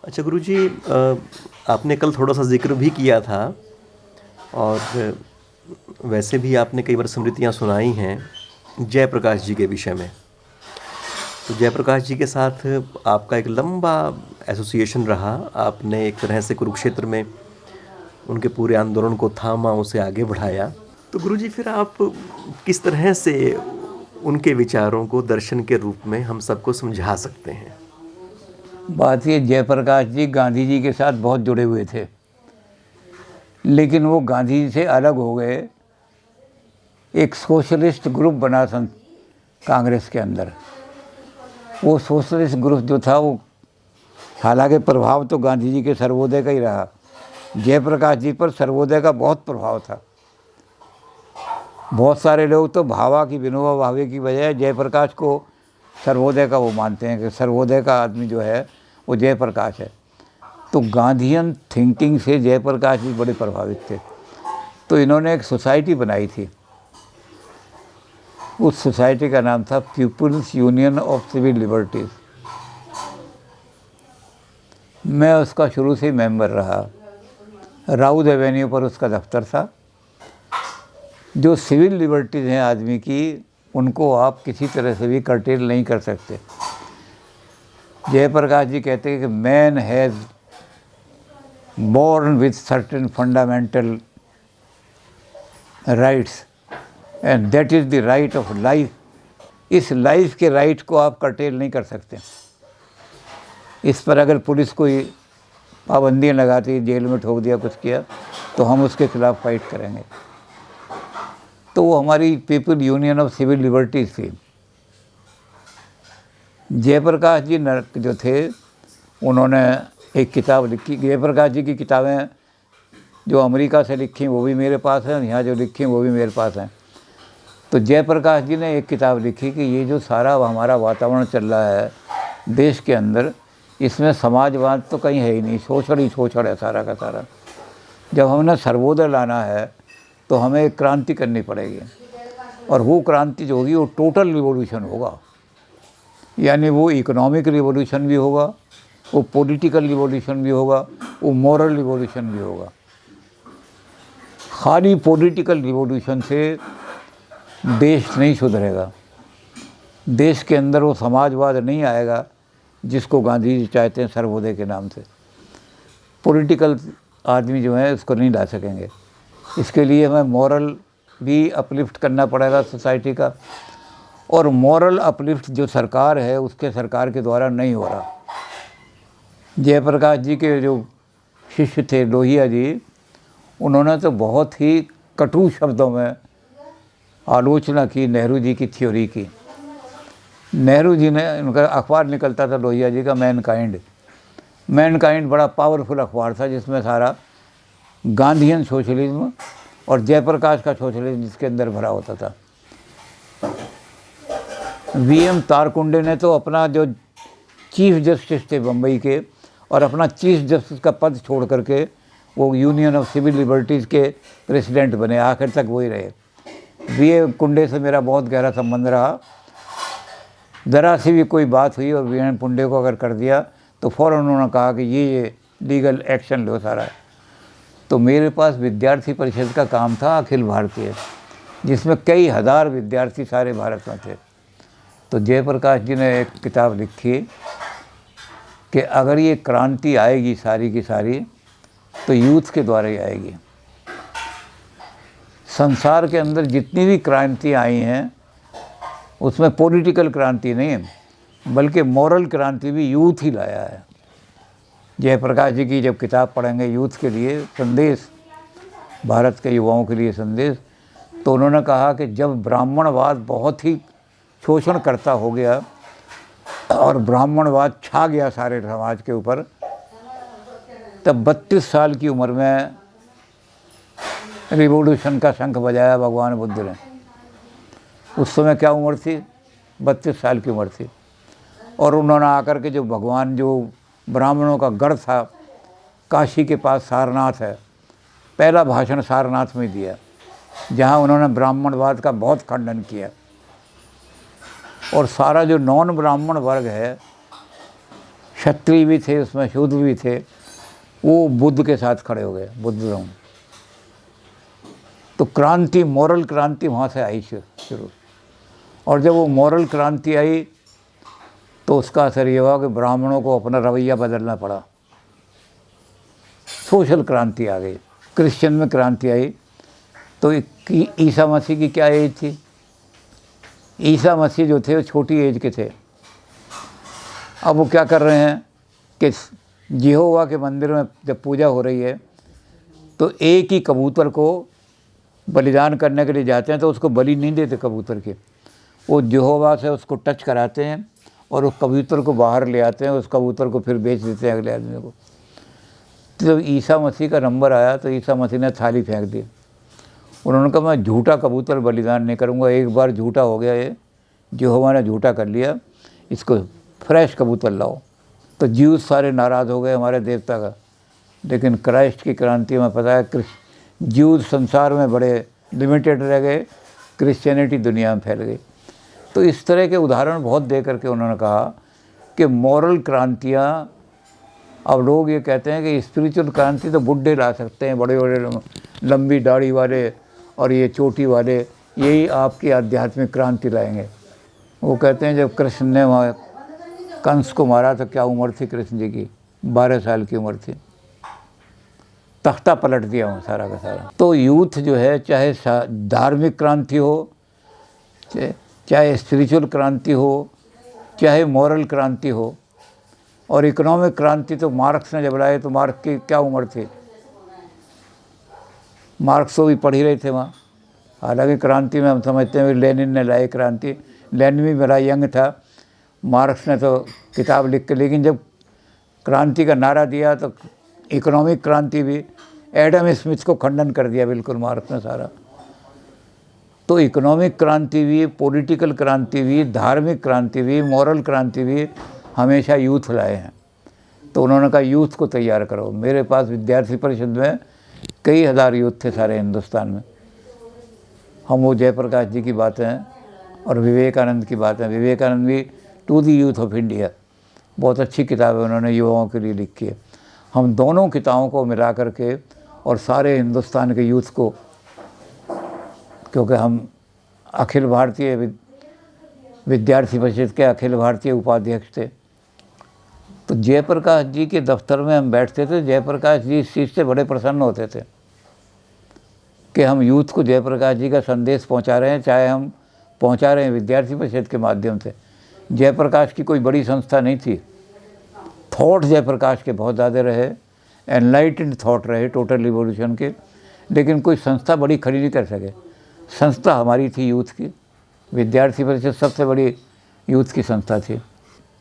अच्छा गुरुजी, आपने कल थोड़ा-सा ज़िक्र भी किया था और वैसे भी आपने कई बार स्मृतियाँ सुनाई हैं जयप्रकाश जी के विषय में। तो जयप्रकाश जी के साथ आपका एक लंबा एसोसिएशन रहा। आपने एक तरह से कुरुक्षेत्र में उनके पूरे आंदोलन को थामा, उसे आगे बढ़ाया। तो गुरुजी फिर आप किस तरह से उनके विचारों को दर्शन के रूप में हम सबको समझा सकते हैं? बात ये, जयप्रकाश जी गांधी जी के साथ बहुत जुड़े हुए थे, लेकिन वो गांधी जी से अलग हो गए। एक सोशलिस्ट ग्रुप बना सन कांग्रेस के अंदर। वो सोशलिस्ट ग्रुप जो था वो, हालांकि प्रभाव तो गांधी जी के सर्वोदय का ही रहा, जयप्रकाश जी पर सर्वोदय का बहुत प्रभाव था। बहुत सारे लोग तो भावा की, विनोबा भावे की बजाय जयप्रकाश को सर्वोदय का वो मानते हैं कि सर्वोदय का आदमी जो है वो जयप्रकाश है। तो गांधीयन थिंकिंग से जयप्रकाश जी बड़े प्रभावित थे। तो इन्होंने एक सोसाइटी बनाई थी। उस सोसाइटी का नाम था people's union of civil liberties. मैं उसका शुरू से मेंबर रहा। राउत एवेन्यू पर उसका दफ्तर था। जो सिविल लिबर्टीज़ हैं आदमी की, उनको आप किसी तरह से भी कर्टेल नहीं कर सकते। जयप्रकाश जी कहते हैं कि man has born with certain fundamental rights and that is the right of life। इस लाइफ के राइट को आप कर्टेल नहीं कर सकते। इस पर अगर पुलिस कोई पाबंदियाँ लगाती, जेल में ठोक दिया, कुछ किया, तो हम उसके खिलाफ फाइट करेंगे। तो वो हमारी people union of civil liberties थी। जयप्रकाश जी जो थे, उन्होंने एक किताब लिखी। जयप्रकाश जी की किताबें जो अमेरिका से लिखी वो भी मेरे पास हैं, यहाँ जो लिखी वो भी मेरे पास हैं। तो जयप्रकाश जी ने एक किताब लिखी कि ये जो सारा हमारा वातावरण चल रहा है देश के अंदर, इसमें समाजवाद तो कहीं है ही नहीं, शोषण ही शोषण है सारा का सारा। जब हमने सर्वोदय लाना है तो हमें एक क्रांति करनी पड़ेगी, और वो क्रांति जो होगी वो टोटल रिवोल्यूशन होगा। यानी वो इकोनॉमिक रिवोल्यूशन भी होगा, वो पॉलिटिकल रिवॉल्यूशन भी होगा, वो मॉरल रिवॉल्यूशन भी होगा। खाली पॉलिटिकल रिवॉल्यूशन से देश नहीं सुधरेगा। देश के अंदर वो समाजवाद नहीं आएगा जिसको गांधी जी चाहते हैं सर्वोदय के नाम से। पॉलिटिकल आदमी जो है उसको नहीं ला सकेंगे। इसके लिए हमें मॉरल भी अपलिफ्ट करना पड़ेगा सोसाइटी का, और मॉरल अपलिफ्ट जो सरकार है उसके सरकार के द्वारा नहीं हो रहा। जयप्रकाश जी के जो शिष्य थे लोहिया जी, उन्होंने तो बहुत ही कटु शब्दों में आलोचना की नेहरू जी की थ्योरी की। नेहरू जी ने, उनका अखबार निकलता था लोहिया जी का, मैनकाइंड बड़ा पावरफुल अखबार था जिसमें सारा गांधीयन सोशलिज्म और जयप्रकाश का सोशलिज्म जिसके अंदर भरा होता था। वीएम तारकुंडे ने तो अपना जो चीफ जस्टिस थे बम्बई के, और अपना चीफ जस्टिस का पद छोड़ करके वो यूनियन ऑफ सिविल लिबर्टीज़ के प्रेसिडेंट बने, आखिर तक वही रहे। वीएम कुंडे से मेरा बहुत गहरा संबंध रहा। ज़रा सी भी कोई बात हुई और वीएम कुंडे को अगर कर दिया तो फ़ौरन उन्होंने कहा कि ये लीगल एक्शन लो सारा। तो मेरे पास विद्यार्थी परिषद का काम था अखिल भारतीय, जिसमें कई हज़ार विद्यार्थी सारे भारत में थे। तो जयप्रकाश जी ने एक किताब लिखी कि अगर ये क्रांति आएगी सारी की सारी तो यूथ के द्वारा ही आएगी। संसार के अंदर जितनी भी क्रांति आई हैं उसमें पॉलिटिकल क्रांति नहीं है, बल्कि मॉरल क्रांति भी यूथ ही लाया है। जयप्रकाश जी की जब किताब पढ़ेंगे यूथ के लिए संदेश, भारत के युवाओं के लिए संदेश, तो उन्होंने कहा कि जब ब्राह्मणवाद बहुत ही शोषण करता हो गया और ब्राह्मणवाद छा गया सारे समाज के ऊपर, तब 32 साल की उम्र में रिवॉल्यूशन का शंख बजाया भगवान बुद्ध ने। उस समय क्या उम्र थी? 32 साल की उम्र थी। और उन्होंने आकर के जो भगवान, जो ब्राह्मणों का गढ़ था काशी के पास सारनाथ है, पहला भाषण सारनाथ में दिया, जहाँ उन्होंने ब्राह्मणवाद का बहुत खंडन किया। और सारा जो नॉन ब्राह्मण वर्ग है, क्षत्रिय भी थे, उसमें शूद्र भी थे, वो बुद्ध के साथ खड़े हो गए, बुद्ध धर्म। तो क्रांति, मॉरल क्रांति वहाँ से आई शुरू। और जब वो मॉरल क्रांति आई तो उसका असर ये हुआ कि ब्राह्मणों को अपना रवैया बदलना पड़ा, सोशल क्रांति आ गई। क्रिश्चियन में क्रांति आई। तो ईसा मसीह की क्या एज थी? ईसा मसीह जो थे वो छोटी एज के थे। अब वो क्या कर रहे हैं कि यहोवा के मंदिर में जब पूजा हो रही है तो एक ही कबूतर को बलिदान करने के लिए जाते हैं, तो उसको बलि नहीं देते कबूतर के, वो यहोवा से उसको टच कराते हैं और उस कबूतर को बाहर ले आते हैं, उस कबूतर को फिर बेच देते हैं अगले आदमी को। तो जब ईसा मसीह का नंबर आया तो ईसा मसीह ने थाली फेंक दी। उन्होंने कहा मैं झूठा कबूतर बलिदान नहीं करूँगा, एक बार झूठा हो गया ये, यहोवा ने झूठा कर लिया, इसको फ्रेश कबूतर लाओ। तो जीव सारे नाराज़ हो गए हमारे देवता का। लेकिन क्राइस्ट की क्रांति में पता है जीव संसार में बड़े लिमिटेड रह गए, क्रिश्चियनिटी दुनिया में फैल गई। तो इस तरह के उदाहरण बहुत दे करके उन्होंने कहा कि मॉरल क्रांतियाँ, अब लोग ये कहते हैं कि स्पिरिचुअल क्रांति तो बुड्ढे ला सकते हैं, बड़े बड़े लंबी दाढ़ी वाले और ये चोटी वाले, यही आपकी आध्यात्मिक क्रांति लाएंगे। वो कहते हैं जब कृष्ण ने वहाँ कंस को मारा तो क्या उम्र थी कृष्ण जी की? 12 साल की उम्र थी। तख्ता पलट दिया वहाँ सारा का सारा। तो यूथ जो है, चाहे धार्मिक क्रांति हो, चाहे स्पिरिचुअल क्रांति हो, चाहे मॉरल क्रांति हो, और इकोनॉमिक क्रांति तो मार्क्स ने जब लाए तो मार्क्स की क्या उम्र थी? मार्क्स तो भी पढ़ ही रहे थे वहाँ। हालांकि क्रांति में हम समझते हैं लेनिन ने लाई क्रांति, लेनिन भी बड़ा यंग था, मार्क्स ने तो किताब लिख के, लेकिन जब क्रांति का नारा दिया तो इकोनॉमिक क्रांति भी, एडम स्मिथ को खंडन कर दिया बिल्कुल मार्क्स ने सारा। तो इकोनॉमिक क्रांति भी, पॉलिटिकल क्रांति भी, धार्मिक क्रांति भी, मॉरल क्रांति भी हमेशा यूथ लाए हैं। तो उन्होंने कहा यूथ को तैयार करो। मेरे पास विद्यार्थी परिषद में कई हज़ार यूथ थे सारे हिंदुस्तान में। हम वो जयप्रकाश जी की बातें और विवेकानंद की बातें, विवेकानंद भी to the youth of India, बहुत अच्छी किताब है, उन्होंने युवाओं के लिए लिखी है। हम दोनों किताबों को मिला करके और सारे हिंदुस्तान के यूथ को, क्योंकि हम अखिल भारतीय विद्यार्थी परिषद के अखिल भारतीय उपाध्यक्ष थे, तो जयप्रकाश जी के दफ्तर में हम बैठते थे। जयप्रकाश जी इस चीज़ से बड़े प्रसन्न होते थे कि हम यूथ को जयप्रकाश जी का संदेश पहुंचा रहे हैं, चाहे हम पहुंचा रहे हैं विद्यार्थी परिषद के माध्यम से। जयप्रकाश की कोई बड़ी संस्था नहीं थी, थॉट जयप्रकाश के बहुत ज़्यादा रहे, एनलाइटेंड थॉट रहे टोटल रिवॉल्यूशन के, लेकिन कोई संस्था बड़ी खड़ी नहीं कर सके। संस्था हमारी थी यूथ की, विद्यार्थी परिषद सबसे बड़ी यूथ की संस्था थी।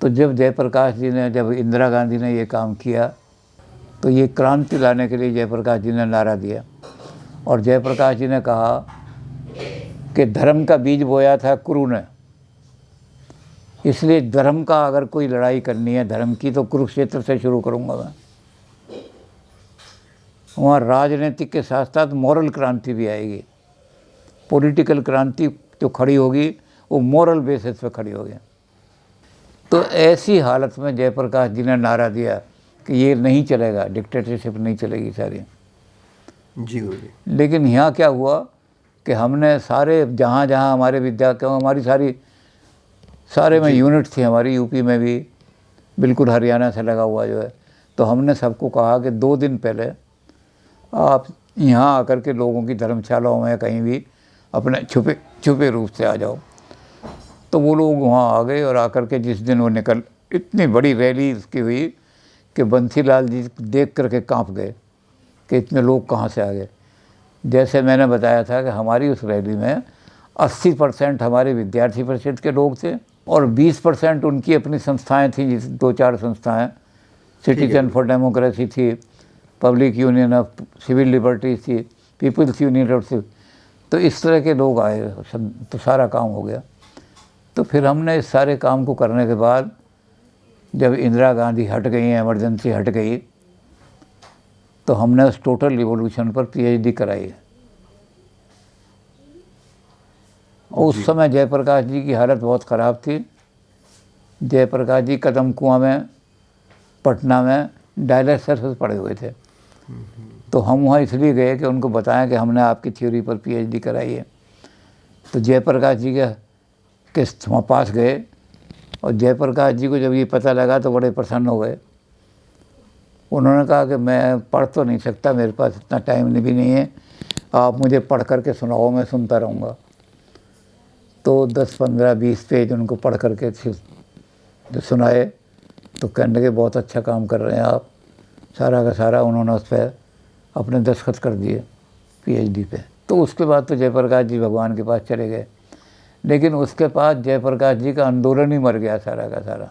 तो जब जयप्रकाश जी ने, जब इंदिरा गांधी ने ये काम किया, तो ये क्रांति लाने के लिए जयप्रकाश जी ने नारा दिया। और जयप्रकाश जी ने कहा कि धर्म का बीज बोया था कुरु ने, इसलिए धर्म का अगर कोई लड़ाई करनी है धर्म की, तो कुरुक्षेत्र से शुरू करूँगा मैं। वहाँ राजनीतिक के साथ साथ मॉरल क्रांति भी आएगी। पॉलिटिकल क्रांति जो खड़ी होगी वो मॉरल बेसिस पे खड़ी होगी। तो ऐसी हालत में जयप्रकाश जी ने नारा दिया कि ये नहीं चलेगा, डिक्टेटरशिप नहीं चलेगी सारी। जी गुरुजी। लेकिन यहाँ क्या हुआ कि हमने सारे, जहाँ जहाँ हमारे हमारी सारे में यूनिट थी हमारी, यूपी में भी, बिल्कुल हरियाणा से लगा हुआ जो है, तो हमने सबको कहा कि 2 दिन पहले आप यहाँ आकर के लोगों की धर्मशालाओं में कहीं भी अपने छुपे रूप से आ जाओ। तो वो लोग वहाँ आ गए और आकर के जिस दिन वो इतनी बड़ी रैली उसकी हुई कि बंसीलाल जी देख करके कांप गए कि इतने लोग कहाँ से आ गए। जैसे मैंने बताया था कि हमारी उस रैली में 80% हमारे विद्यार्थी परिषद के लोग थे और 20% उनकी अपनी संस्थाएं थीं, जिस 2-4 संस्थाएं, सिटीजन फॉर डेमोक्रेसी थी, public union of civil liberties थी, पीपल्स यूनियन ऑफ सिविल। तो इस तरह के लोग आए तो सारा काम हो गया। तो फिर हमने इस सारे काम को करने के बाद जब इंदिरा गांधी हट गई, एमरजेंसी हट गई, तो हमने उस टोटल रिवॉल्यूशन पर पीएचडी कराई है। उस समय जयप्रकाश जी की हालत बहुत ख़राब थी। जयप्रकाश जी कदम कुआं में पटना में डायलिसिस से पड़े हुए थे। तो हम वहाँ इसलिए गए कि उनको बताएं कि हमने आपकी थ्योरी पर पीएचडी कराई है। तो जयप्रकाश जी के वहाँ पास गए और जयप्रकाश जी को जब ये पता लगा तो बड़े प्रसन्न हो गए। उन्होंने कहा कि मैं पढ़ तो नहीं सकता, मेरे पास इतना टाइम भी नहीं है, आप मुझे पढ़ करके सुनाओ, मैं सुनता रहूँगा। तो 10, 15, 20 पेज उनको पढ़ करके जो सुनाए तो कहने लगे बहुत अच्छा काम कर रहे हैं आप। सारा का सारा उन्होंने उस पर अपने दस्तखत कर दिए पीएचडी पे। तो उसके बाद तो जयप्रकाश जी भगवान के पास चले गए, लेकिन उसके बाद जयप्रकाश जी का आंदोलन ही मर गया सारा का सारा।